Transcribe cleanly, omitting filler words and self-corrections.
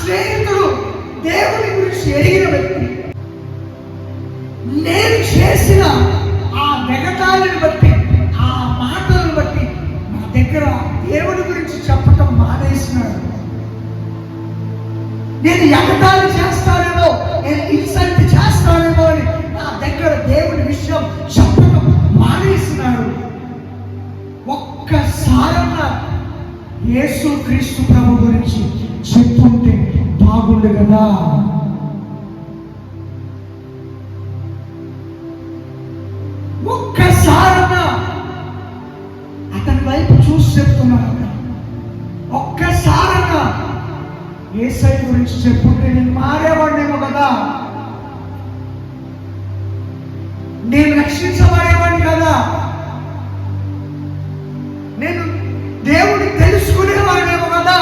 స్నేహితుడు దేవుని గురించి ఎరిగిన వ్యక్తి నేను చేసిన ఆ వెగటాలను బట్టి, ఆ మాటలను బట్టి నా దగ్గర దేవుని గురించి చెప్పటం మానేసినాడు. నేను ఎగతాళి చేస్తానేమో, నేను ఇన్సల్ట్ చేస్తానేమో అని నా దగ్గర దేవుని విషయం చెప్పటం మానేసినాడు. ఒక్కసారన్నా యేసు క్రీస్తు ప్రభు గురించి చెప్పుంటే బాగుండు కదా. ఒక్కసారన్నా అతని వైపు చూసి చెప్తున్నాను. ఒక్కసారన్నా యేసయ్య గురించి చెప్పుంటే నేను మారేవాడినేమో కదా, నేను రక్షించబడేవాడిని కదా, నేను దేవుడిని తెలుసుకునేవాడినేమో కదా.